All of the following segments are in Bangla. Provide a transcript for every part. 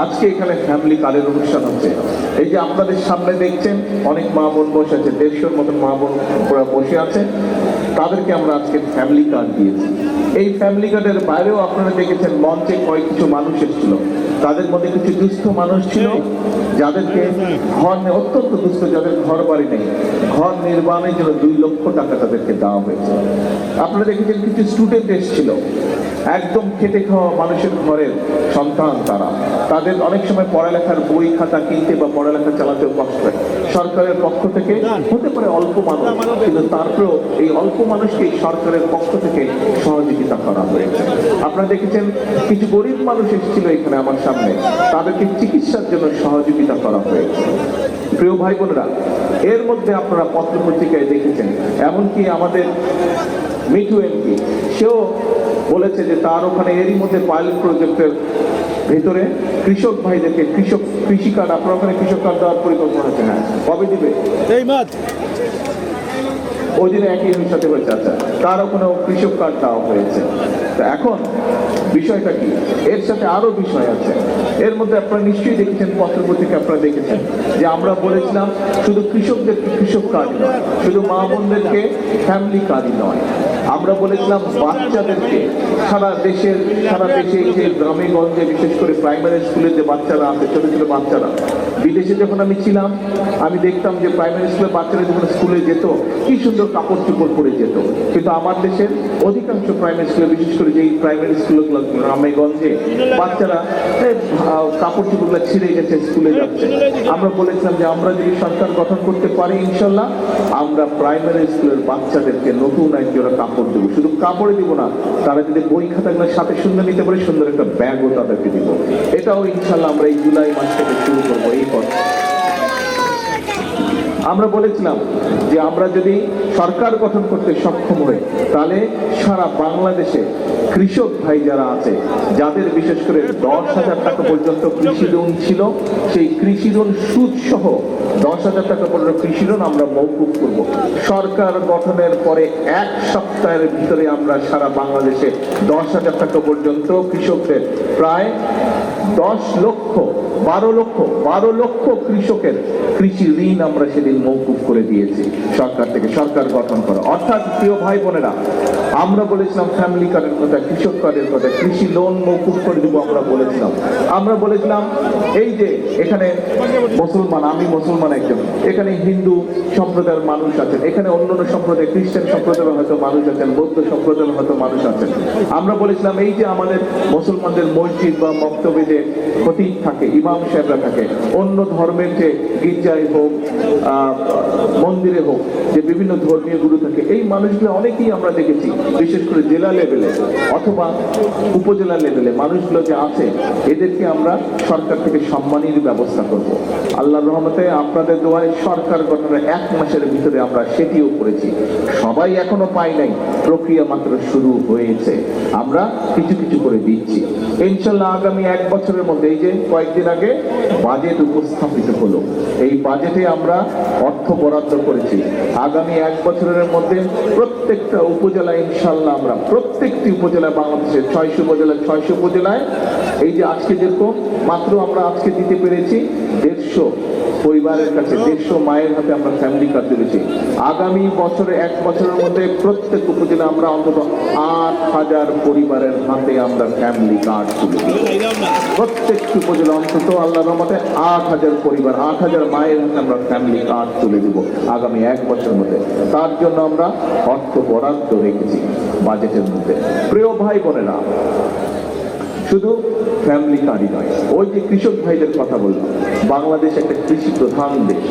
আজকে এখানে ফ্যামিলি কার্ডের অনুষ্ঠান হচ্ছে। এই যে আপনাদের সামনে দেখছেন অনেক মা বোন বসে আছে, 150-র মতন মা বোন বসে আছে, তাদেরকে আমরা আজকে ফ্যামিলি কার্ড দিয়েছি। এই ফ্যামিলি কার্ডের বাইরেও আপনারা দেখেছেন মঞ্চে কিছু মানুষ এসেছিল, তাদের মধ্যে কিছু দুস্থ মানুষ ছিল যাদেরকে ঘর অত্যন্ত দুস্থ, যাদের ঘর বাড়ি নেই, ঘর নির্মাণের জন্য 2 লক্ষ টাকা তাদেরকে দেওয়া হয়েছে। আপনারা দেখেছেন কিছু স্টুডেন্ট এসেছিল, একদম খেটে খাওয়া মানুষের ঘরের সন্তান, তাদের অনেক সময় পড়ালেখার বই খাতা কিনতে বা পড়ালেখা চালাতেও কষ্ট হয়। সরকারের পক্ষ থেকে হতে পারে অল্প মানুষ, কিন্তু তারপরেও এই অল্প মানুষকে সরকারের পক্ষ থেকে সহযোগিতা করা হয়েছে। আপনারা দেখেছেন কিছু গরিব মানুষ এসেছিল এখানে আমার সামনে, তাদেরকে চিকিৎসার জন্য সহযোগিতা করা হয়েছে। প্রিয় ভাই বোনেরা, এর মধ্যে আপনারা পত্র পত্রিকায় দেখেছেন, এমনকি আমাদের মিঠু এমপি সেও বলেছে যে তার ওখানে এরই মধ্যে পাইলট প্রজেক্টের ভেতরে কৃষক ভাইদেরকে কৃষি কার্ড, আপনার ওখানে কৃষক কার্ড দেওয়ার পরিকল্পনা আছে। হ্যাঁ, কবে দিবে? ওই দিনে একই সাথে হয়েছে। আচ্ছা, তার ওখানেও কৃষক কার্ড দেওয়া হয়েছে। তো এখন বিষয়টা কি, এর সাথে আরো বিষয় আছে। এর মধ্যে আপনারা নিশ্চয়ই দেখেছেন, পত্র পত্রিকা আপনারা দেখেছেন যে আমরা বলেছিলাম শুধু কৃষকদেরকে কৃষক কার্ড নয়, শুধু মা বোনদেরকে ফ্যামিলি কার্ডই নয়, আমরা বলেছিলাম বাচ্চাদেরকে সারা দেশে যে গ্রামে গঞ্জে বিশেষ করে প্রাইমারি স্কুলের যে বাচ্চারা আছে, ছোট ছোট বাচ্চারা, বিদেশে যখন আমি ছিলাম আমি দেখতাম যে প্রাইমারি স্কুলের বাচ্চারা যখন স্কুলে যেত কি সুন্দর কাপড় চোপড় পরে যেত, কিন্তু আমার দেশের অধিকাংশ প্রাইমারি স্কুলে, বিশেষ করে যেই প্রাইমারি স্কুলগুলো গ্রামে গঞ্জে বাচ্চারা কাপড় চোপড়গুলো ছিঁড়ে গেছে, স্কুলে যাচ্ছে। আমরা বলেছিলাম যে আমরা যদি সরকার গঠন করতে পারি ইনশাল্লাহ আমরা প্রাইমারি স্কুলের বাচ্চাদেরকে নতুন একজোড়া কাপড় দেবো। শুধু কাপড়ে দিব না, তারা যদি বই খাতাগুলোর সাথে সুন্দর নিতে পারে, সুন্দর একটা ব্যাগও তাদেরকে দিব। এটাও ইনশাল্লাহ আমরা এই জুলাই মাস থেকে শুরু করবো এই পথ। আমরা বলেছিলাম যে আমরা যদি সরকার গঠন করতে সক্ষম হই, তাহলে সারা বাংলাদেশে কৃষক ভাই যারা আছে, যাদের বিশেষ করে 10,000 টাকা পর্যন্ত কৃষি লোন ছিল, সেই কৃষি লোন সুদ সহ 10,000 টাকা পর্যন্ত কৃষি লোন আমরা মওকুফ করব। সরকার গঠনের পরে 1 সপ্তাহের ভিতরে আমরা সারা বাংলাদেশে 10,000 টাকা পর্যন্ত কৃষকদের প্রায় 12 লক্ষ কৃষকের কৃষি ঋণ আমরা সেদিন মওকুফ করে দিয়েছি সরকার থেকে, সরকার গঠন করা। অর্থাৎ প্রিয় ভাই বোনেরা, আমরা বলেছিলাম ফ্যামিলি কার্ডের কথা, কৃষক কার্ডের কথা, কৃষি লোন মওকুফ করে দিব। আমরা বলেছিলাম এই যে এখানে মুসলমান, আমি মুসলমান একজন, এখানে হিন্দু সম্প্রদায়ের মানুষ আছেন, এখানে অন্যান্য সম্প্রদায়, খ্রিস্টান সম্প্রদায়ের হয়তো মানুষ আছেন, বৌদ্ধ সম্প্রদায়ের হয়তো মানুষ আছেন। আমরা বলেছিলাম এই যে আমাদের মুসলমানদের মসজিদ বা মক্তবে যে খতিব থাকে, ইমাম সাহেবরা থাকে, অন্য ধর্মের যে গির্জায় হোক, মন্দিরে হোক, যে বিভিন্ন ধর্মীয় গুরু থাকে, এই মানুষগুলো অনেকেই আমরা দেখেছি, বিশেষ করে জেলা লেভেলে অথবা উপজেলা লেভেলে মানুষগুলো যে আছে, এদেরকে আমরা সরকার থেকে সম্মানের ব্যবস্থা করব। আল্লাহর রহমতে আপনাদের দোয়ায় সরকার গঠনের 1 মাসের ভিতরে আমরা সেটিও করেছি। সবাই এখনো পাই নাই, প্রক্রিয়া মাত্র শুরু হয়েছে, আমরা কিছু কিছু করে দিচ্ছি ইনশাল্লাহ। আগামী 1 বছরের মধ্যে, এই যে কয়েকদিন আগে বাজেট উপস্থাপিত হলো, এই বাজেটে আমরা অর্থ বরাদ্দ করেছি। আগামী 1 বছরের মধ্যে প্রত্যেকটা উপজেলায় ইনশাল্লাহ আমরা প্রত্যেকটি উপজেলায়, বাংলাদেশের 600 উপজেলায় এই যে আজকে যেরকম মাত্র আমরা আজকে দিতে পেরেছি 150 পরিবারের কাছে, 150 মায়ের হাতে আমরা ফ্যামিলি কার্ড দিয়েছি। আগামী বছরে 1 বছরের মধ্যে প্রত্যেক উপজেলা আমরা অন্তত 8,000 পরিবারের হাতে আমরা ফ্যামিলি কার্ড তুলে দিব। প্রত্যেকটি উপজেলা অন্তত আল্লাহর রহমতে 8,000 পরিবার, 8,000 মায়ের হাতে আমরা ফ্যামিলি কার্ড তুলে দিব আগামী 1 বছরের মধ্যে। তার জন্য আমরা অর্থ বরাদ্দ রেখেছি বাজেটের মধ্যে। প্রিয় ভাই বোনেরা, শুধু ফ্যামিলি কার্ডই নয়, ওই যে কৃষক ভাইদের কথা বললাম, বাংলাদেশ একটা কৃষি প্রধান দেশ।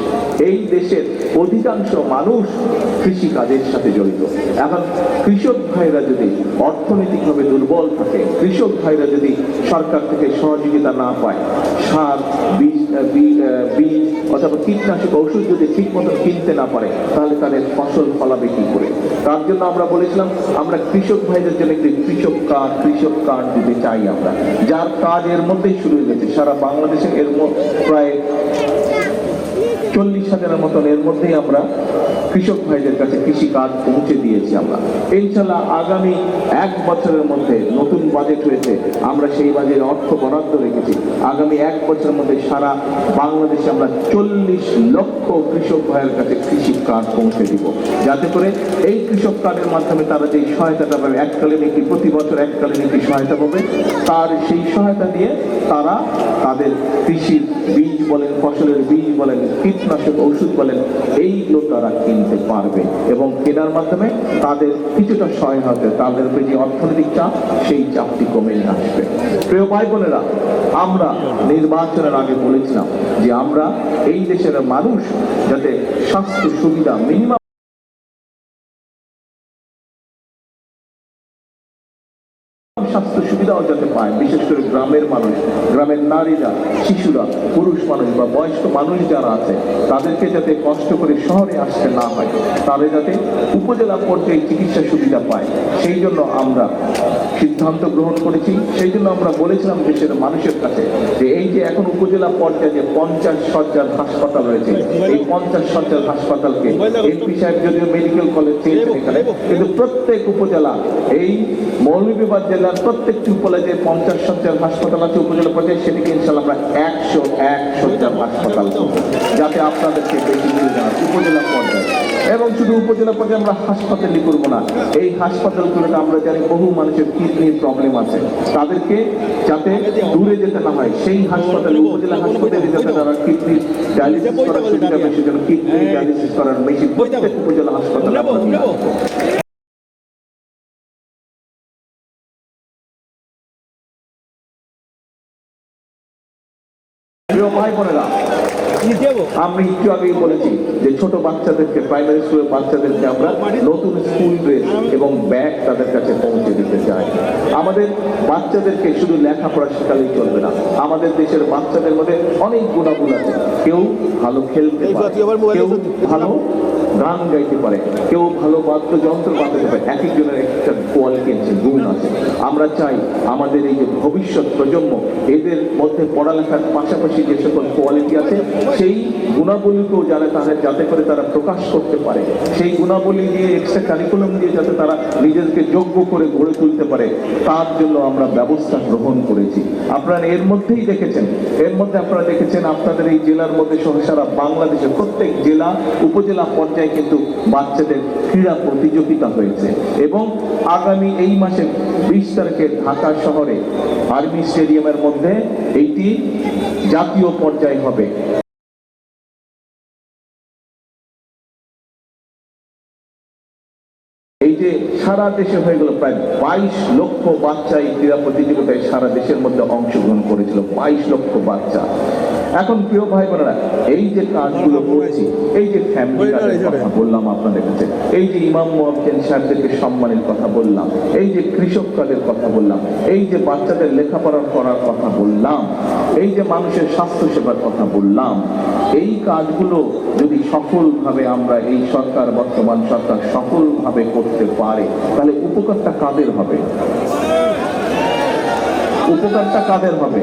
এই দেশের অধিকাংশ মানুষ কৃষি কাজের সাথে জড়িত। এখন কৃষক ভাইরা যদি অর্থনৈতিকভাবে দুর্বল থাকে, কৃষক ভাইরা যদি সরকার থেকে সহযোগিতা না পায়, সার, বীজ অথবা কীটনাশক ঔষধ যদি ঠিক মতো কিনতে না পারে, তাহলে তাদের ফসল ফলাবে কি করে? তার জন্য আমরা বলেছিলাম আমরা কৃষক ভাইদের জন্য একটি কৃষক কার্ড দিতে চাই আমরা, যার কাজ এর মধ্যেই শুরু হয়ে গেছে। সারা বাংলাদেশে এর প্রায় 40,000-এর মতন এর মধ্যেই আমরা কৃষক ভাইদের কাছে কৃষি কাজ পৌঁছে দিয়েছি আমরা। ইনশাল্লাহ আগামী 1 বছরের মধ্যে নতুন বাজেট হয়েছে, আমরা সেই বাজেটে অর্থ বরাদ্দ রেখেছি। আগামী 1 বছরের মধ্যে সারা বাংলাদেশে আমরা 40 লক্ষ কৃষক ভাইয়ের কাছে কৃষি কার্ড পৌঁছে দিব, যাতে করে এই কৃষক কার্ডের মাধ্যমে তারা যে সহায়তাটা পাবে, এককালীন একটি প্রতি বছর এককালীন একটি সহায়তা পাবে, তার সেই সহায়তা দিয়ে তারা তাদের কৃষির বীজ বলেন, ফসলের বীজ বলেন, কীটনাশক ঔষধ বলেন, এইগুলো তারা কিনতে পারবে এবং কেনার মাধ্যমে তাদের কিছুটা সহায়তা, তাদের উপরে যে অর্থনৈতিক চাপ সেই চাপটি কমে আসবে। প্রিয় ভাই বোনেরা, আমরা নির্বাচনের আগে বলেছিলাম যে আমরা এই দেশের মানুষ যাতে স্বাস্থ্য সুবিধা মিনিমাম স্বাস্থ্য সুবিধাও যাতে পায়, বিশেষ করে গ্রামের মানুষ, গ্রামের নারীরা, শিশুরা, পুরুষ মানুষ বা বয়স্ক মানুষ যারা আছে তাদেরকে যাতে কষ্ট করে শহরে আসতে না হয়, তারা যাতে উপজেলা পর্যায়ে চিকিৎসা সুবিধা পায়, সেই জন্য আমরা সিদ্ধান্ত গ্রহণ করেছি। সেই জন্য আমরা বলেছিলাম দেশের মানুষের কাছে যে এই যে এখন উপজেলা পর্যায়ে যে 50 শয্যার হাসপাতাল রয়েছে, এই 50 শয্যার হাসপাতালকে এমপি সাহেব যদিও মেডিকেল কলেজ চেয়েছেন এখানে, কিন্তু প্রত্যেক উপজেলা, এই মৌলভীবাজার জেলার প্রত্যেকটি উপজেলায় 50 শয্যার হাসপাতাল আছে উপজেলা পর্যায়ে, সেটিকে ইনশাল্লাহ আমরা 101 শয্যার হাসপাতাল করব, যাতে আপনাদেরকে বেশি দিয়ে দেওয়া উপজেলা পর্যায়ে। এবং শুধু উপজেলা পর্যায়ে আমরা হাসপাতালই করবো না, এই হাসপাতালগুলোতে আমরা জানি বহু মানুষের কিডনির প্রবলেম আছে, তাদেরকে যাতে দূরে যেতে না হয়, সেই হাসপাতালে, উপজেলা হাসপাতালে যাতে তারা কিডনি ডায়ালিসিস করার সুবিধা পায়, সেজন্য কিডনি ডায়ালিসিস করার মেশিন প্রত্যেক উপজেলা হাসপাতালে আমরা নিয়ে আসবো। প্রিয় ভাই বোনেরা, আমি একটু আগেই বলেছি যে ছোট বাচ্চাদেরকে, প্রাইমারি স্কুলের বাচ্চাদেরকে আমরা নতুন স্কুল ড্রেস এবং ব্যাগ তাদের কাছে পৌঁছে দিতে চাই। আমাদের বাচ্চাদেরকে শুধু লেখাপড়া শেখালেই চলবে না, আমাদের দেশের বাচ্চাদের মধ্যে অনেক গুণাগুণ আছে। কেউ ভালো খেলতে পারে, কেউ ভালো গান গাইতে পারে, কেউ ভালো বাদ্যযন্ত্র বাজাতে পারে, এক একজনের একটা কোয়ালিটি আছে, গুণ আছে। আমরা চাই আমাদের এই যে ভবিষ্যৎ প্রজন্ম, এদের মধ্যে পড়ালেখার পাশাপাশি যে সকল কোয়ালিটি আছে সেই গুণাবলীকেও যাতে করে তারা প্রকাশ করতে পারে, সেই গুণাবলী দিয়ে এক্সট্রা কারিকুলাম দিয়ে যাতে তারা নিজেদেরকে যোগ্য করে গড়ে তুলতে পারে, তার জন্য আমরা ব্যবস্থা গ্রহণ করেছি। আপনারা এর মধ্যেই দেখেছেন, আপনারা দেখেছেন আপনাদের এই জেলার মধ্যে সহ সারা বাংলাদেশের প্রত্যেক জেলা উপজেলা পর্যায়ে কিন্তু বাচ্চাদের ক্রীড়া প্রতিযোগিতা হয়েছে এবং আগামী এই মাসের 20 তারিখে ঢাকা শহরে আর্মি স্টেডিয়ামের মধ্যে এইটি জাতীয় পর্যায়ে হবে। এই যে সারা দেশে হয়ে গেল, প্রায় 22 লক্ষ বাচ্চা এই ক্রীড়া প্রতিযোগিতায় সারা দেশের মধ্যে অংশগ্রহণ করেছিল, 22 লক্ষ বাচ্চা। এখন প্রিয় ভাই বোনেরা, এই যে কাজগুলো করছি, এই যে ফ্যামিলি কাজের কথা বললাম আপনাদের কাছে, এই যে ইমাম মুয়াজ্জিন সাহেবদেরকে সম্মানের কথা বললাম, এই যে কৃষক কাজের কথা বললাম, এই যে বাচ্চাদের লেখাপড়া করার কথা বললাম, এই যে মানুষের স্বাস্থ্য সেবার কথা বললাম, এই কাজগুলো যদি সফলভাবে আমরা, এই সরকার, বর্তমান সরকার সফলভাবে করতে পারে, তাহলে উপকারটা কাদের হবে? উপকারটা কাদের হবে?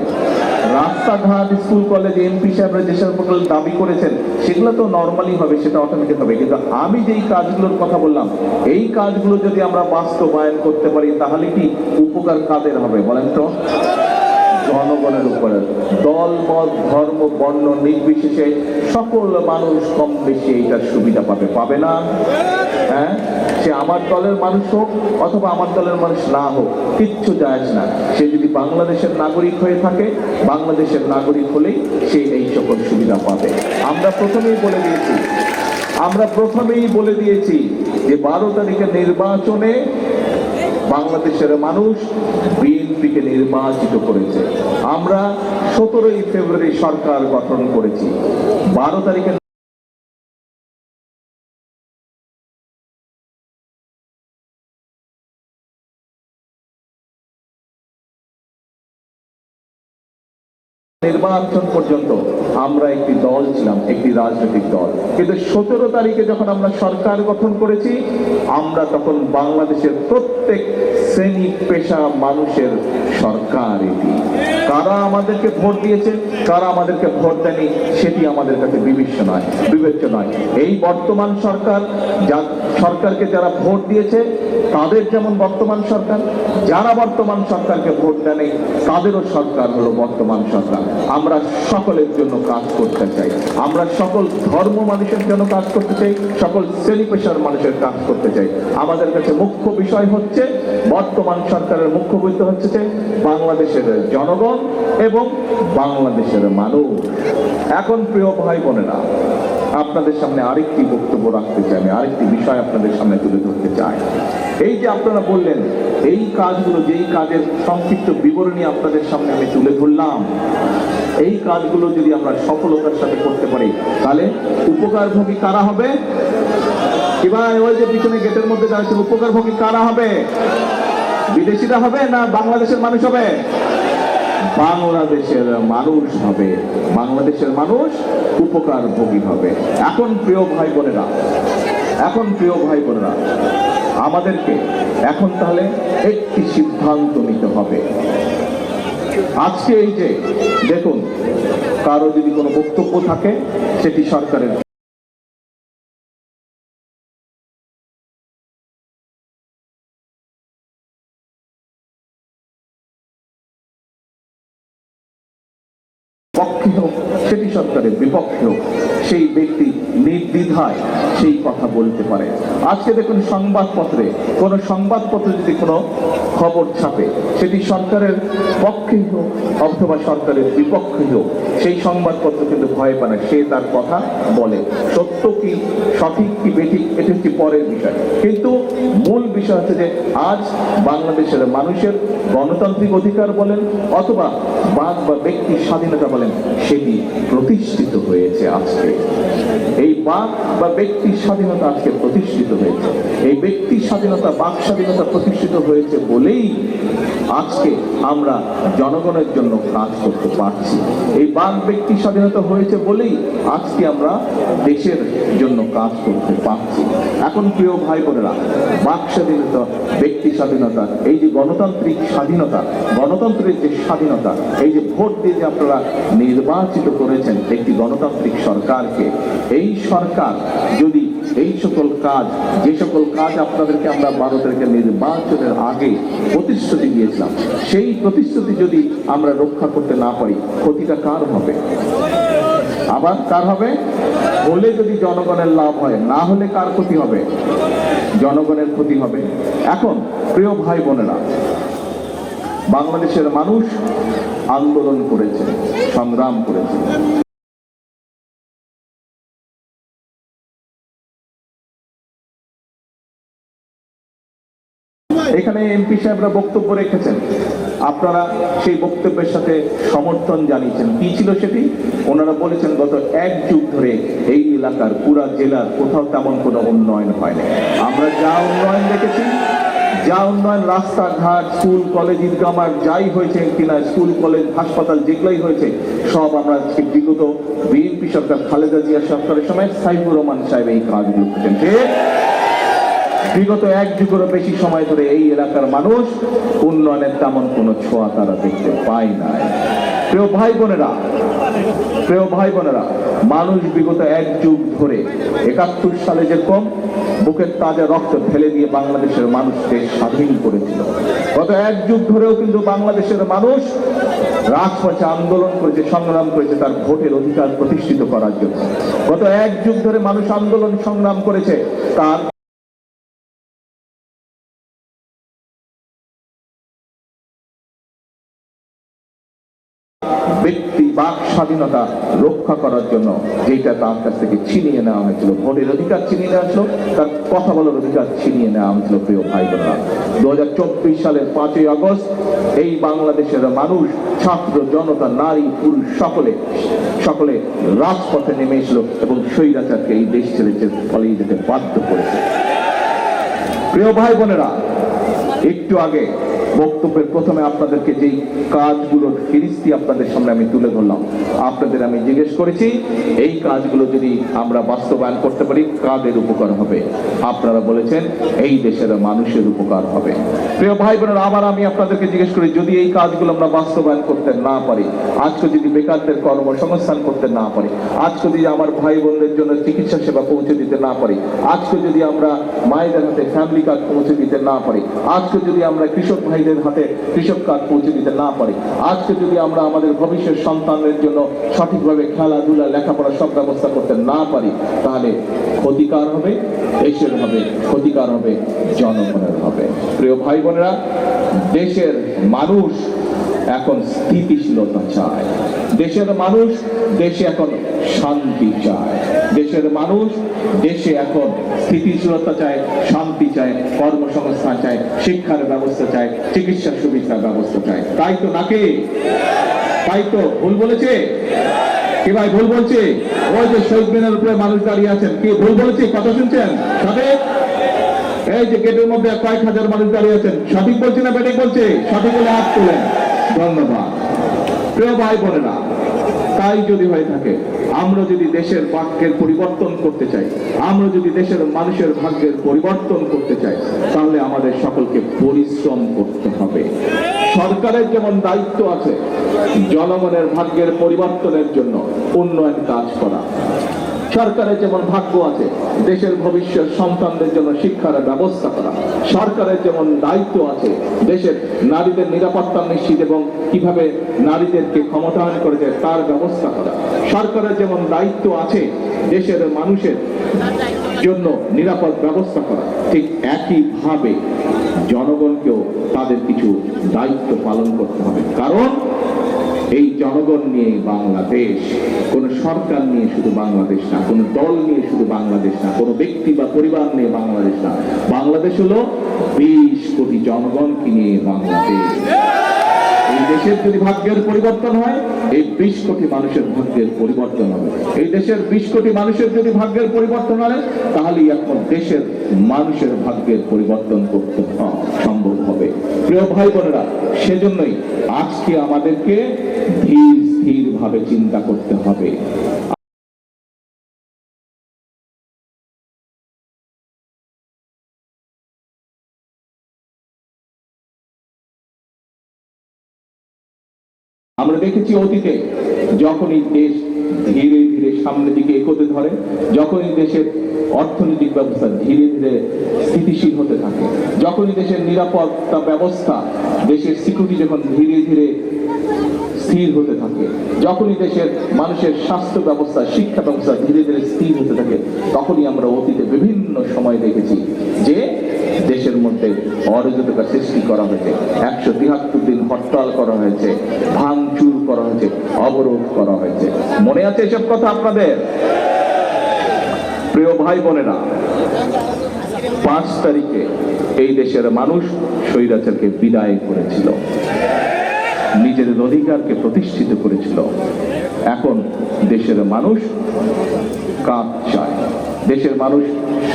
রাস্তাঘাট, স্কুল কলেজ, এমপি সাহেবরা যেসব দাবি করেছেন সেগুলো তো নর্মালি হবে, সেটা অটোমেটিক হবে, কিন্তু আমি যেই কাজগুলোর কথা বললাম, এই কাজগুলো যদি আমরা বাস্তবায়ন করতে পারি তাহলে কি উপকার কাদের হবে বলেন তো? জনগণের উপরে। দল, মত, ধর্ম, বর্ণ নির্বিশেষে সকল মানুষ কম বেশি এইটার সুবিধা পাবে না? হ্যাঁ, সে আমার দলের মানুষ হোক অথবা আমার দলের মানুষ না হোক, কিচ্ছু যায় আসে না। সে যদি বাংলাদেশের নাগরিক হয়ে থাকে, বাংলাদেশের নাগরিক হলেই সে এই সকল সুবিধা পাবে। আমরা প্রথমেই বলে দিয়েছি যে 12 তারিখের নির্বাচনে বাংলাদেশের মানুষ বিএনপিকে নির্বাচিত করেছে। আমরা 17 ফেব্রুয়ারি সরকার গঠন করেছি। 12 তারিখে নির্বাচন পর্যন্ত আমরা একটি দল ছিলাম, একটি রাজনৈতিক দল, কিন্তু 17 তারিখে যখন আমরা সরকার গঠন করেছি, আমরা তখন বাংলাদেশের প্রত্যেক শ্রেণী পেশা মানুষের সরকার। এটি কারা আমাদেরকে ভোট দিয়েছে, কারা আমাদেরকে ভোট দেয়নি, সেটি আমাদের কাছে বিবেচ্য নয়। এই বর্তমান সরকার, সরকারকে যারা ভোট দিয়েছে তাদের যেমন বর্তমান সরকার, যারা বর্তমান সরকারকে ভোট দেয়নি তাদেরও সরকার হলো বর্তমান সরকার। আমরা সকলের জন্য কাজ করতে চাই, আমরা সকল ধর্ম মানুষের জন্য কাজ করতে চাই, সকল শ্রেণী পেশার মানুষের কাজ করতে চাই। আমাদের কাছে মুখ্য বিষয় হচ্ছে, বর্তমান সরকারের মুখ্য বিষয় হচ্ছে যে বাংলাদেশের জনগণ এবং বাংলাদেশের মানুষ। এখন প্রিয় ভাই বোনেরা, আপনাদের সামনে আরেকটি বক্তব্য রাখতে চাই, আমি আরেকটি বিষয় আপনাদের সামনে তুলে ধরতে চাই। এই যে আপনারা বললেন, এই কাজগুলো, যেই কাজের সংক্ষিপ্ত বিবরণী আপনাদের সামনে আমি তুলে ধরলাম, এই কাজগুলো যদি আমরা সফলতার সাথে করতে পারি, তাহলে উপকারভোগী কারা হবে? এবার ওই যে পিছনে গেটের মধ্যে দাঁড়াচ্ছে, উপকারভোগী কারা হবে? বিদেশিরা হবে না বাংলাদেশের মানুষ হবে? বাংলাদেশের মানুষ হবে, বাংলাদেশের মানুষ উপকারভোগী হবে। এখন প্রিয় ভাই বোনেরা, আমাদেরকে এখন তাহলে একটি সিদ্ধান্ত নিতে হবে। আজকে এই যে দেখুন, কারো যদি কোনো বক্তব্য থাকে সেটি সরকারের, পক্ষে হোক সেটি সরকারের বিপক্ষে হোক, সেই ব্যক্তি নির্দ্বিধায় সেই কথা বলতে পারে। আজকে দেখুন, কোন সংবাদপত্রে যদি কোনো খবর ছাপে, সেটি সরকারের পক্ষে হোক অথবা সরকারের বিপক্ষে হোক, সেই সংবাদপত্র কিন্তু ভয় পায় না, সে তার কথা বলে। সত্য কি, সঠিক কি বেঠিক, এটি হচ্ছে পরের বিষয়, কিন্তু মূল বিষয় হচ্ছে যে আজ বাংলাদেশের মানুষের গণতান্ত্রিক অধিকার বলেন অথবা বাক বা ব্যক্তির স্বাধীনতা বলেন, সেটি প্রতিষ্ঠিত হয়েছে আজকে। এই বাক বা ব্যক্তির স্বাধীনতা আজকে প্রতিষ্ঠিত হয়েছে। এই ব্যক্তির স্বাধীনতা, বাক স্বাধীনতা প্রতিষ্ঠিত হয়েছে বলেই আজকে আমরা জনগণের জন্য কাজ করতে পারছি। এই বাক ব্যক্তি স্বাধীনতা হয়েছে বলেই আজকে আমরা দেশের জন্য কাজ করতে পারছি। এখন প্রিয় ভাই বোনেরা, বাক স্বাধীনতা, ব্যক্তি স্বাধীনতা, এই যে গণতান্ত্রিক স্বাধীনতা, গণতন্ত্রের যে স্বাধীনতা, এই যে ভোট দিয়ে যে আপনারা নির্বাচিত করেছেন একটি গণতান্ত্রিক সরকারকে, এই সরকার যদি এই সকল কাজ, যে সকল কাজ আপনাদেরকে আমরা 12 তারিখের নির্বাচনের আগে প্রতিশ্রুতি দিয়েছিলাম, সেই প্রতিশ্রুতি যদি আমরা রক্ষা করতে না পারি, ক্ষতিটা কার হবে? আবার কার হবে? হলে যদি জনগণের লাভ হয়, না হলে কার ক্ষতি হবে? জনগণের ক্ষতি হবে। এখন প্রিয় ভাই বোনেরা, বাংলাদেশের মানুষ আন্দোলন করেছে, সংগ্রাম করেছে। এখানে এমপি সাহেবরা বক্তব্য রেখেছেন, আপনারা সেই বক্তব্যের সাথে সমর্থন জানিয়েছেন। কি ছিল সেটি? ওনারা বলেছেন, গত 1 যুগ ধরে এই এলাকার পুরা জেলার কোথাও তেমন কোনো উন্নয়ন হয়নি। আমরা যা উন্নয়ন দেখেছি, যা উন্নয়ন, রাস্তাঘাট, স্কুল কলেজ, ঈদগামার যাই হয়েছে কিনা, স্কুল কলেজ হাসপাতাল যেগুলোই হয়েছে, সব আমরা বিগত বিএনপি সরকার, খালেদা জিয়া সরকারের সময় সাইফুর রহমান সাহেব এই কাজগুলো করেছেন। বিগত 1 যুগেরও বেশি সময় ধরে এই এলাকার মানুষ উন্নয়নের তেমন কোনো ছোঁয়া তারা দেখতে পায় নাই। প্রিয় ভাই বোনেরা, মানুষ বিগত 1 যুগ ধরে 71 সালে যেরকম বুকের তাজা রক্ত ঢেলে দিয়ে বাংলাদেশের মানুষকে স্বাধীন করেছিল, গত 1 যুগ ধরেও কিন্তু বাংলাদেশের মানুষ রাজপথে আন্দোলন করেছে, সংগ্রাম করেছে তার ভোটের অধিকার প্রতিষ্ঠিত করার জন্য। গত 1 যুগ ধরে মানুষ আন্দোলন সংগ্রাম করেছে তার ব্যক্তি বাক স্বাধীনতা রক্ষা করার জন্য, যেটা তার কাছ থেকে ছিনিয়ে নেওয়া হয়েছিল, ভোটের অধিকার ছিনিয়ে নেওয়া হয়েছিল, তার কথা বলার অধিকার ছিনিয়ে নেওয়া হয়েছিল। প্রিয় ভাই বোনেরা, 2024 সালের 5ই আগস্ট এই বাংলাদেশের মানুষ, ছাত্র জনতা, নারী পুরুষ সকলে রাজপথে নেমে এসেছিল এবং স্বৈরাচারকে এই দেশ ছেড়ে পালিয়ে যেতে বাধ্য করেছে। প্রিয় ভাই বোনেরা, একটু আগে বক্তব্যের প্রথমে আপনাদেরকে যেই কাজগুলোর ফিরিস্তি আপনাদের সামনে আমি তুলে ধরলাম, আপনাদের আমি জিজ্ঞেস করেছি এই কাজগুলো যদি আমরা বাস্তবায়ন করতে পারি কাদের উপকার হবে? আপনারা বলেছেন এই দেশের মানুষের উপকার হবে। প্রিয় ভাই বোনেরা, আবার আমি আপনাদেরকে জিজ্ঞেস করি, যদি এই কাজগুলো আমরা বাস্তবায়ন করতে না পারি, আজকে যদি বেকারদের কর্মসংস্থান করতে না পারি, আজকে যদি আমার ভাই বোনদের জন্য চিকিৎসা সেবা পৌঁছে দিতে না পারি, আজকে যদি আমরা মায়েদের হাতে ফ্যামিলি কার্ড পৌঁছে দিতে না পারি, আজকে যদি আমরা কৃষক ভাইদের হাতে কৃষক কার্ড পৌঁছে দিতে না পারি, আজকে যদি আমরা আমাদের ভবিষ্যৎ সন্তানদের জন্য সঠিকভাবে খেলাধুলা লেখাপড়া সব ব্যবস্থা করতে না পারি, তাহলে ক্ষতিকার হবে দেশের, হবে ক্ষতিকার হবে জনগণের হবে। প্রিয় ভাই বোনেরা, দেশের মানুষ এখন স্থিতিশীলতা চায়, দেশের মানুষ দেশে এখন শান্তি চায়, দেশের মানুষ দেশে এখন স্থিতিশীলতা চায়, শান্তি চায়, কর্মসংস্থান চায়, শিক্ষার ব্যবস্থা চায়, চিকিৎসা সুবিধার ব্যবস্থা চায়। তাই তো নাকি? তাই তো ভুল বলেছে কি ভাই? ভুল বলছে? ওই যে শহীদ মিনারের উপরে মানুষ দাঁড়িয়ে আছেন, কি ভুল বলেছে? কথা শুনছেন? সঠিক? এই যে গেটের মধ্যে কয়েক হাজার মানুষ দাঁড়িয়ে আছেন, সঠিক বলছে না বেঠিক বলছে? সঠিক বলে হাত তোলেন। ধন্যবাদ। প্রিয় ভাই বোনেরা, তাই যদি হয়ে থাকে, আমরা যদি দেশের ভাগ্যের পরিবর্তন করতে চাই, আমরা যদি দেশের মানুষের ভাগ্যের পরিবর্তন করতে চাই, তাহলে আমাদের সকলকে পরিশ্রম করতে হবে। সরকারের যেমন দায়িত্ব আছে জনগণের ভাগ্যের পরিবর্তনের জন্য উন্নয়ন কাজ করা, সরকারের যেমন ভাগ্য আছে দেশের ভবিষ্যৎ সন্তানদের জন্য শিক্ষার ব্যবস্থা করা, সরকারের যেমন দায়িত্ব আছে দেশের নারীদের নিরাপত্তা নিশ্চিত এবং কিভাবে নারীদেরকে ক্ষমতায়ন করে যায় তার ব্যবস্থা করা, সরকারের যেমন দায়িত্ব আছে দেশের মানুষের জন্য নিরাপদ ব্যবস্থা করা, ঠিক একইভাবে জনগণকেও তাদের কিছু দায়িত্ব পালন করতে হবে। কারণ এই জনগণ নিয়ে বাংলাদেশ, কোন সরকার নিয়ে শুধু বাংলাদেশ না, কোন দল নিয়ে শুধু বাংলাদেশ না, কোন ব্যক্তি বা পরিবার নিয়ে বাংলাদেশ না, বাংলাদেশ হলো 20 কোটি জনগণকে নিয়ে বাংলাদেশ। এই দেশের যদি ভাগ্যের পরিবর্তন হয়, এই 20 কোটি মানুষের ভাগ্যের পরিবর্তন হবে। এই দেশের 20 কোটি মানুষের যদি ভাগ্যের পরিবর্তন হয়, তাহলে এখন দেশের মানুষের ভাগ্যের পরিবর্তন করতে সম্ভব হবে। প্রিয় ভাই বোনেরা, সেজন্যই আজকে আমাদেরকে ধীর স্থির ভাবে চিন্তা করতে হবে। আমরা দেখেছি অতীতে যখনই দেশ ধীরে ধীরে সামনের দিকে এগোতে ধরে, যখনই দেশের অর্থনৈতিক ব্যবস্থা ধীরে ধীরে স্থিতিশীল হতে থাকে, যখনই দেশের নিরাপত্তা ব্যবস্থা, দেশের সিকিউরিটি যখন ধীরে ধীরে স্থির হতে থাকে, যখনই দেশের মানুষের স্বাস্থ্য ব্যবস্থা, শিক্ষা ব্যবস্থা ধীরে ধীরে স্থির হতে থাকে, তখনই আমরা অতীতে বিভিন্ন সময় দেখেছি যে দেশের মধ্যে অরাজকতা সৃষ্টি করা হয়েছে, 173 দিন হরতাল করা হয়েছে, ভাঙচুর করা হয়েছে, অবরোধ করা হয়েছে। মনে আছে এসব কথা আপনাদের? প্রিয় ভাই বোনেরা, 5 তারিখে এই দেশের মানুষ স্বৈরাচারকে বিদায় করেছিল, নিজের অধিকারকে প্রতিষ্ঠিত করেছিল। এখন দেশের মানুষ কাজ চায়, দেশের মানুষ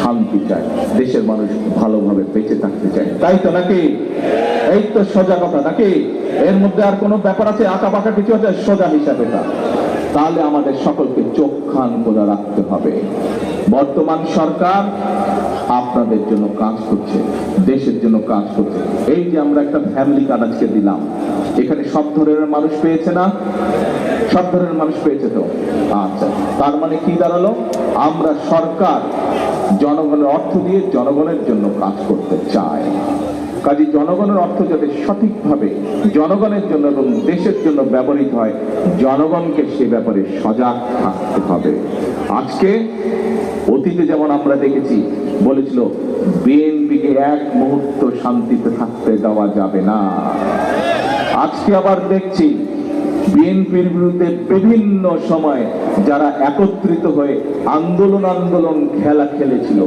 শান্তি চায়, দেশের মানুষ ভালোভাবে বেঁচে থাকতে চায়। তাই তো নাকি? এই তো সোজা কথা নাকি? এর মধ্যে আর কোনো ব্যাপার আছে? আঁকা বাঁকা কিছু আছে? সোজা হিসাবে তা। তাহলে আমাদের সকলকে চোখ কান খোলা রাখতে হবে। বর্তমান সরকার আপনাদের জন্য কাজ করছে, দেশের জন্য কাজ করছে। এই যে আমরা একটা ফ্যামিলি কার্ড আজকে দিলাম, এখানে সব ধরনের মানুষ পেয়েছে না? সব ধরনের মানুষ পেয়েছে তো? আচ্ছা, তার মানে কি দাঁড়ালো? আমরা সরকার জনগণের অর্থ দিয়ে জনগণের জন্য কাজ করতে চাই। কাজে জনগণের অর্থ যাতে সঠিকভাবে জনগণের জন্য এবং দেশের জন্য ব্যবহৃত হয়, জনগণকে সে ব্যাপারে সজাগ থাকতে হবে। আজকে অতীতে যেমন আমরা দেখেছি, বলেছিল বিএনপিকে এক মুহূর্ত শান্তিতে থাকতে দেওয়া যাবে না। আজকে আবার দেখছি বিএনপির বিরুদ্ধে বিভিন্ন সময় যারা একত্রিত হয়ে আন্দোলন খেলা খেলেছিল,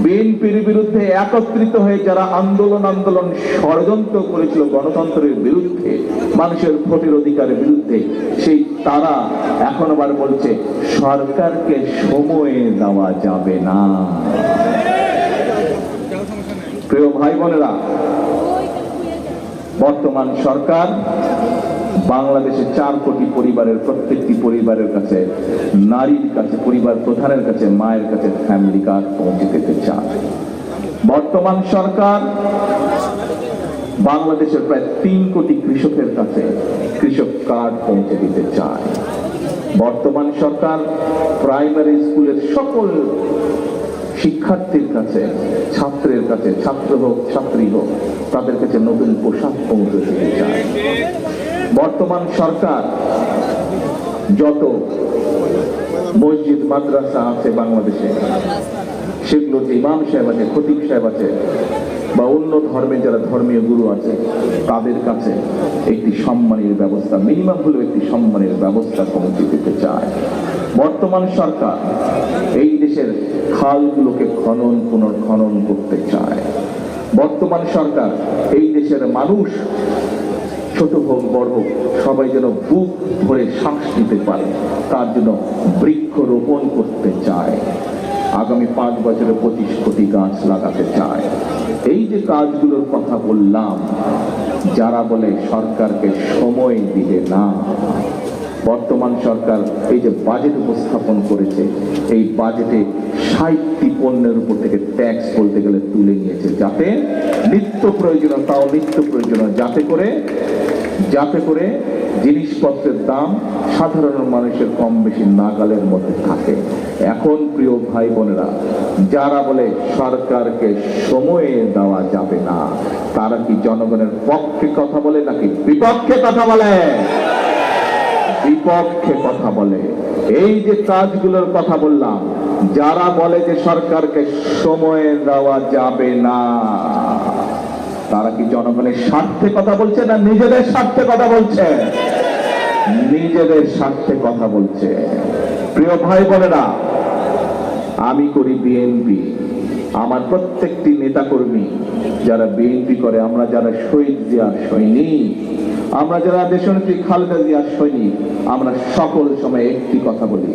বিএনপির বিরুদ্ধে একত্রিত হয়ে যারা আন্দোলন ষড়যন্ত্র করেছিল গণতন্ত্রের বিরুদ্ধে, মানুষের ভোটের অধিকারের বিরুদ্ধে, সেই তারা এখন আবার বলছে সরকারকে সময় দেওয়া যাবে না। প্রিয় ভাই বোনেরা, বর্তমান সরকার বাংলাদেশে 4 কোটি পরিবারের প্রত্যেকটি পরিবারের কাছে, নারীর কাছে, পরিবার প্রধানের কাছে, মায়ের কাছে ফ্যামিলি কার্ড পৌঁছে দিতে চায়। বর্তমান সরকার বাংলাদেশের প্রায় 3 কোটি কৃষকের কাছে কৃষক কার্ড পৌঁছে দিতে চায়। বর্তমান সরকার প্রাইমারি স্কুলের সকল শিক্ষার্থীর কাছে, ছাত্রের কাছে, ছাত্র হোক ছাত্রী হোক, তাদের কাছে নতুন পোশাক পৌঁছে দিতে চায়। বর্তমান সরকার যত মসজিদ মাদ্রাসা আছে বাংলাদেশে, সেগুলো যে ইমাম সাহেব আছে, খতিব সাহেব আছে, বা অন্য ধর্মে যারা ধর্মীয় গুরু আছে, তাদের কাছে একটি সম্মানের ব্যবস্থা, মিনিমাম হলেও একটি সম্মানের ব্যবস্থা পৌঁছে দিতে চায়। বর্তমান সরকার এই দেশের খালগুলোকে পুনর্খনন করতে চায়। বর্তমান সরকার এই দেশের মানুষ, ছোট হোক বড় হোক, সবাই যেন বুক ভরে শ্বাস নিতে পারে, তার জন্য বৃক্ষরোপণ করতে চায়। আগামী 5 বছরে 25 কোটি গাছ লাগাতে চায়। এই যে কাজগুলোর কথা বললাম, যারা বলে সরকারকে সময় দিবে না, বর্তমান সরকার এই যে বাজেট উপস্থাপন করেছে, এই বাজেটে 60টি পণ্যের উপর থেকে ট্যাক্স বলতে গেলে তুলে নিয়েছে, যাতে নিত্য প্রয়োজনীয়, তাও নিত্য প্রয়োজনীয়, যাতে করে জিনিসপত্রের দাম সাধারণ মানুষের কম বেশি নাগালের মধ্যে থাকে। এখন প্রিয় ভাই বোনেরা, যারা বলে সরকারকে সময়ে দেওয়া যাবে না, তারা কি জনগণের পক্ষে কথা বলে নাকি বিপক্ষে কথা বলে? বিপক্ষে কথা বলে। এই যে কাজগুলোর কথা বললাম, যারা বলে যে সরকারকে সময়ে দেওয়া যাবে না, তারা কি জনগণের স্বার্থে কথা বলছে না নিজেদের স্বার্থে কথা বলছে? নিজেদের স্বার্থে কথা বলছে। প্রিয় ভাই বোনেরা, আমি করি বিএনপি, আমার প্রত্যেকটি নেতাকর্মী যারা বিএনপি করে, আমরা যারা শহীদ জিয়ার সৈনিক, আমরা যারা দেশনেত্রী খালেদা জিয়ার সৈনিক, আমরা সকল সময় একটি কথা বলি,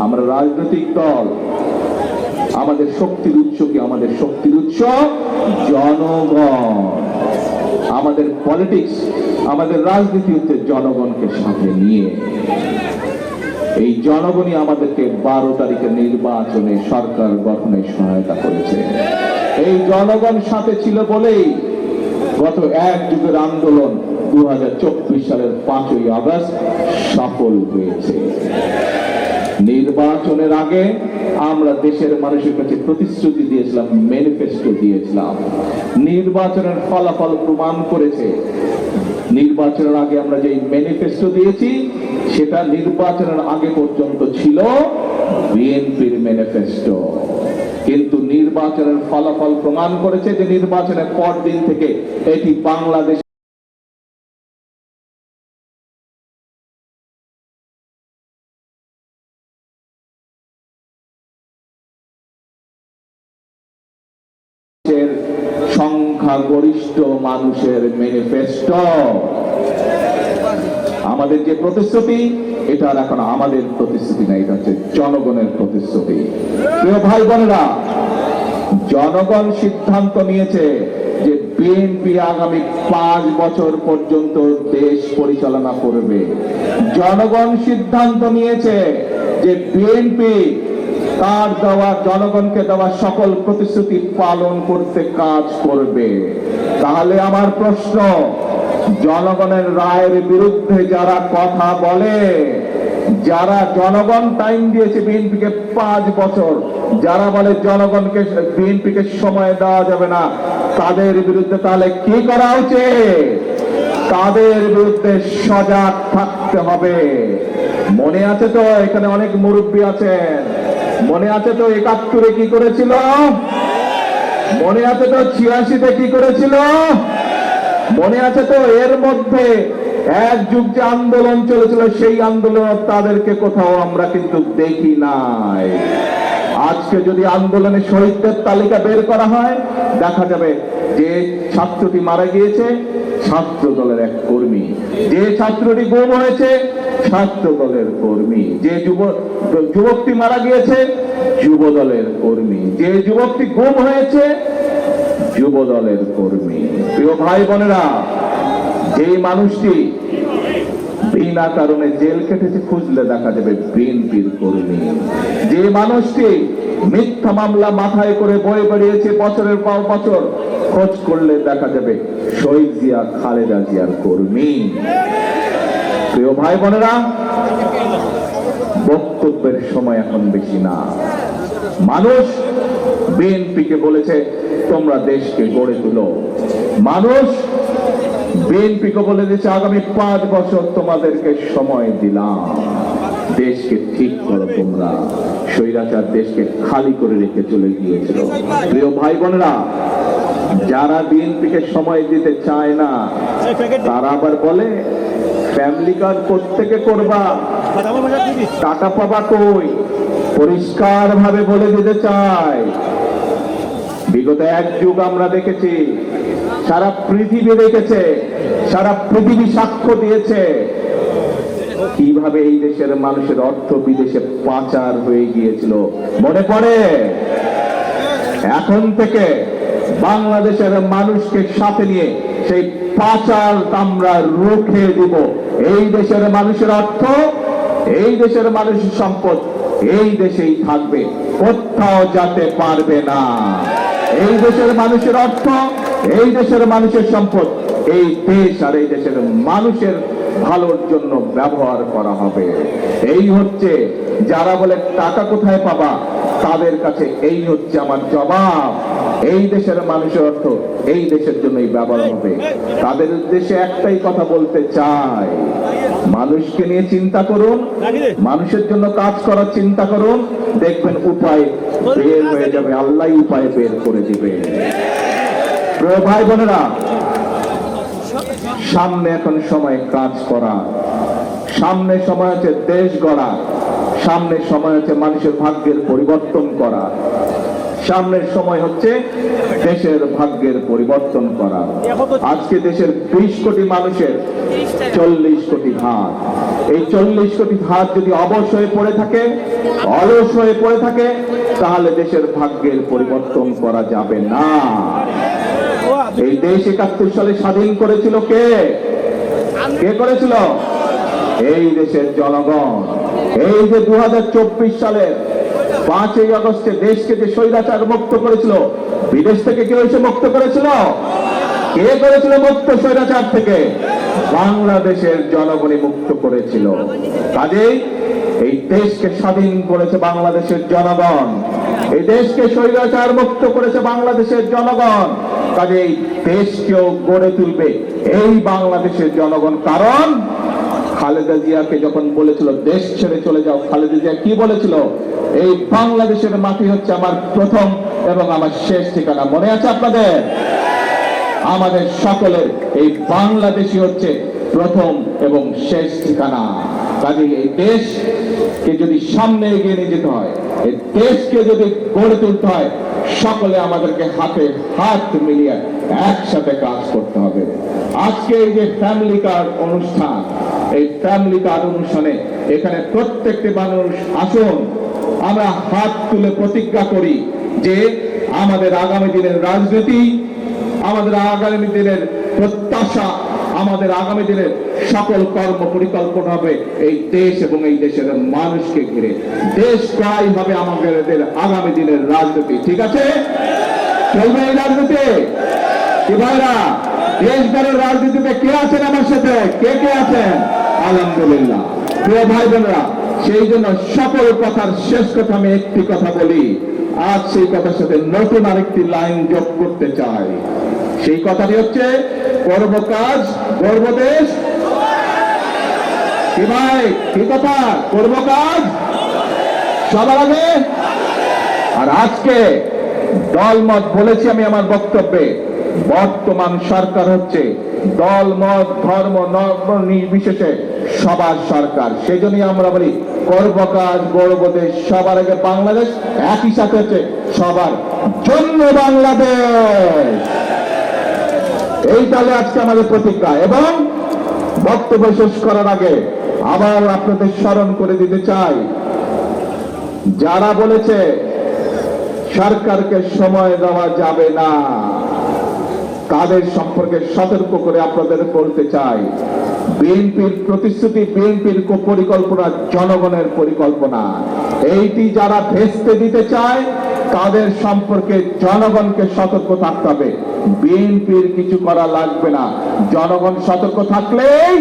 আমরা রাজনৈতিক দল, আমাদের শক্তির উৎস কি? আমাদের শক্তির উৎস জনগণ। আমাদের পলিটিক্স, আমাদের রাজনীতি হচ্ছে জনগণকে সাথে নিয়ে। এই জনগণই আমাদেরকে 12 তারিখের নির্বাচনে সরকার গঠনে সহায়তা করেছে। এই জনগণ সাথে ছিল বলেই গত 1 যুগের আন্দোলন 2024 সালের 5ই আগস্ট সফল হয়েছে। নির্বাচনের আগে আমরা দেশের মানুষের কাছে প্রতিশ্রুতি দিয়েছিলাম, ম্যানিফেস্টো দিয়েছিলাম। নির্বাচনের ফলাফল প্রমাণ করেছে, নির্বাচনের আগে আমরা যে ম্যানিফেস্টো দিয়েছি, সেটা নির্বাচনের আগে পর্যন্ত ছিল বিএনপির ম্যানিফেস্টো। কিন্তু নির্বাচনের ফলাফল প্রমাণ করেছে যে নির্বাচনের পর দিন থেকে এটি বাংলাদেশ সংখ্যাগরিষ্ঠ মানুষের ম্যানিফেস্টো। আমাদের যে প্রতিশ্রুতি, এটা এখন আমাদের প্রতিশ্রুতি না, এটা হচ্ছে জনগণের প্রতিশ্রুতি। প্রিয় ভাই বোনেরা, জনগণ সিদ্ধান্ত নিয়েছে যে বিএনপি আগামী 5 বছর পর্যন্ত দেশ পরিচালনা করবে। জনগণ সিদ্ধান্ত নিয়েছে যে বিএনপি তার দেওয়া, জনগণকে দেওয়া সকল প্রতিশ্রুতি পালন করতে কাজ করবে। তাহলে আমার প্রশ্ন, জনগণের রায়ের বিরুদ্ধে যারা কথা বলে, যারা জনগণ টাইম দিয়েছে বিএনপিকে 5 বছর, যারা বলে জনগণকে বিএনপিকে সময় দেওয়া যাবে না, তাদের বিরুদ্ধে তাহলে কি করা উচিত? তাদের বিরুদ্ধে সজাগ থাকতে হবে। মনে আছে তো, এখানে অনেক মুরব্বী আছেন, মনে আছে তো 71-এ কি করেছিল? মনে আছে তো 86-তে কি করেছিল? মনে আছে তো এর মধ্যে 1 যুগ যে আন্দোলন চলেছিল, সেই আন্দোলন তাদেরকে কোথাও আমরা কিন্তু দেখি নাই। আজকে যদি আন্দোলনে শহীদদের তালিকা বের করা হয়, দেখা যাবে যে ছাত্রটি মারা গিয়েছে ছাত্র দলের এক কর্মী, যে ছাত্রটি গুম হয়েছে ছাত্র দলের কর্মী, যে যুবকটি মারা গিয়েছে যুব দলের কর্মী, যে যুবকটি গুম হয়েছে যুব দলের কর্মী। প্রিয় ভাই বোনেরা, যে মানুষটি বিনা কারণে জেল কেটেছে খুঁজলে দেখা যাবে বিএনপির কর্মী। যে মানুষটি মিথ্যা মামলা মাথায় করে বয়ে বেরিয়েছে বছরের পর বছর, খোঁজ করলে দেখা যাবে শহীদ জিয়া, খালেদা জিয়ার কর্মী। প্রিয় ভাই বোনেরা, বক্তব্যের সময় এখন বেশি না। মানুষ বিএনপিকে বলেছে তোমরা দেশকে গড়ে তুলো। মানুষ বিএনপিকে বলে দিয়েছে আগামী 5 বছর তোমাদেরকে সময় দিলাম, দেশকে ঠিক করো তোমরা। স্বৈরাচার দেশকে খালি করে রেখে চলে গিয়েছিল। প্রিয় ভাই বোনেরা, যারা বিএনপিকে সময় দিতে চায় না তারা আবার বলে ফ্যামিলি কার্ড কোত্থেকে করবা, টাকা পাবা কই। পরিষ্কার ভাবে বলে দিতে চাই, বিগত এক যুগ আমরা দেখেছি, সারা পৃথিবী দেখেছে, সারা পৃথিবী সাক্ষ্য দিয়েছে কিভাবে এই দেশের মানুষের অর্থ বিদেশে পাচার হয়ে গিয়েছিল। মনে পড়ে? এখন থেকে বাংলাদেশের মানুষকে সাথে নিয়ে সেই পাচার আমরা রুখে দিব। এই দেশের মানুষের অর্থ, এই দেশের মানুষের সম্পদ এই দেশেই থাকবে, কোথাও যেতে পারবে না। এই দেশের মানুষের অর্থ, এই দেশের মানুষের সম্পদ এই দেশ আর এই দেশের মানুষের ভালোর জন্য ব্যবহার করা হবে। এই হচ্ছে যারা বলে টাকা কোথায় পাবা, তাদের কাছে এই হচ্ছে আমার জবাব। এই দেশের মানুষের অর্থ এই দেশের জন্যই ব্যবহার হবে। তাদের উদ্দেশ্যে একটাই কথা বলতে চাই, মানুষকে নিয়ে চিন্তা করুন, মানুষের জন্য কাজ করার চিন্তা করুন, দেখবেন উপায় বের হয়ে যাবে, আল্লাহ উপায় বের করে দিবে। প্রিয় ভাই বোনেরা, সামনে এখন সময় কাজ করা, সামনে সময় হচ্ছে দেশ গড়া, সামনে সময় হচ্ছে মানুষের ভাগ্যের পরিবর্তন করা, সামনের সময় হচ্ছে দেশের ভাগ্যের পরিবর্তন করা। আজকে দেশের 20 কোটি মানুষের 40 কোটি ভাত, এই 40 কোটি ভাত যদি অবশ হয়ে পড়ে থাকে, অলস হয়ে পড়ে থাকে, তাহলে দেশের ভাগ্যের পরিবর্তন করা যাবে না। এই দেশ 71 সালে স্বাধীন করেছিল কে? কে করেছিল? এই দেশের জনগণ। এই যে 2024 সালে 5ই আগস্টে দেশকে যে স্বৈরাচার মুক্ত করেছিল, বিদেশ থেকে কেউ এসে মুক্ত করেছিল? কে করেছিল মুক্ত স্বৈরাচার থেকে? বাংলাদেশের জনগণই মুক্ত করেছিল। কাজেই এই দেশকে স্বাধীন করেছে বাংলাদেশের জনগণ, এই দেশকে স্বৈরাচার মুক্ত করেছে বাংলাদেশের জনগণ। কাজে এই দেশকেও গড়ে তুলবে এই বাংলাদেশের জনগণ। কারণ খালেদা জিয়াকে যখন বলেছিল দেশ ছেড়ে চলে যাও, খালেদা জিয়া কি বলেছিল? এই বাংলাদেশের মাটি হচ্ছে আমার প্রথম এবং আমার শেষ ঠিকানা। মনে আছে আপনাদের? আমাদের সকলের এই বাংলাদেশই হচ্ছে প্রথম এবং শেষ ঠিকানা। কাজে এই দেশকে যদি সামনে এগিয়ে নিয়ে যেতে হয়, এই দেশকে যদি গড়ে তুলতে হয়, সকলে আমাদেরকে হাতে হাত মিলিয়ে একসাথে কাজ করতে হবে। আজকে এই যে ফ্যামিলি কার্ড অনুষ্ঠান, এই ফ্যামিলি কার্ড অনুষ্ঠানে এখানে প্রত্যেকটি মানুষ আসুন, আমরা হাত তুলে প্রতিজ্ঞা করি যে আমাদের আগামী দিনের রাজনীতি, আমাদের আগামী দিনের প্রত্যাশা, আমাদের আগামী দিনের সকল কর্ম পরিকল্পনা হবে এই দেশ এবং এই দেশের মানুষকে ঘিরে। দেশ প্রায় হবে আমাদের আগামী দিনের রাজনীতি। ঠিক আছে? চলবে এই রাজনীতি? কি ভাইরা, দেশ গড়ার রাজনীতিতে কে আছেন আমার সাথে? কে কে আছেন? আলহামদুলিল্লাহ। প্রিয় ভাই বোনেরা, সেই জন্য সকল কথার শেষ কথা আমি একটি কথা বলি। আজ সেই কথার সাথে নতুন আরেকটি লাইন যোগ করতে চাই। সেই কথাটি হচ্ছে করব কাজ, গড়ব দেশ। কি ভাই, কি কথা? করব কাজ সবার আগে। আর আজকে দলমত বলেছি আমি আমার বক্তব্যে, বর্তমান সরকার হচ্ছে দলমত ধর্ম নির্বিশেষে সবার সরকার। সেই জন্যই আমরা বলি করব কাজ, গড়ব দেশ, সবার আগে বাংলাদেশ, একই সাথে হচ্ছে সবার জন্য বাংলাদেশ। এই তাহলে আজকে আমাদের প্রতিজ্ঞা। এবং বক্তব্য শেষ করার আগে আবার আপনাদের স্মরণ করে দিতে চাই, যারা বলেছে সরকারকে সময় দেওয়া যাবে না, তাদের সম্পর্কে সতর্ক করে আপনাদের বলতে চাই, বিএনপির প্রতিশ্রুতি, বিএনপির পরিকল্পনা জনগণের পরিকল্পনা। এইটি যারা ভেস্তে দিতে চায় তাদের সম্পর্কে জনগণকে সতর্ক থাকতে হবে। বিএনপির কিছু করা লাগবে না, জনগণ সতর্ক থাকলেই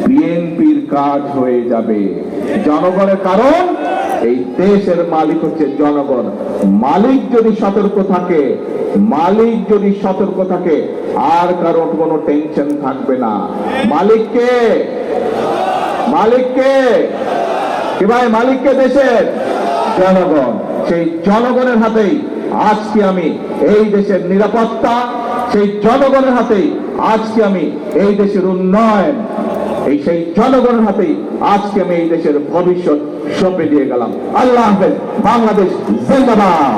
বিএনপির কাজ হয়ে যাবে। জনগণের, কারণ এই দেশের মালিক হচ্ছে জনগণ। মালিক যদি সতর্ক থাকে, মালিক যদি সতর্ক থাকে, আর কারোর কোনো টেনশন থাকবে না। মালিককে, মালিককে কি ভাই, মালিককে দেশের জনগণ। সেই জনগণের হাতেই আজকে আমি এই দেশের নিরাপত্তা, সেই জনগণের হাতেই আজকে আমি এই দেশের উন্নয়ন, সেই জনগণের হাতেই আজকে আমি এই দেশের ভবিষ্যৎ সঁপে দিয়ে গেলাম। আল্লাহ হাফেজ। বাংলাদেশ জিন্দাবাদ।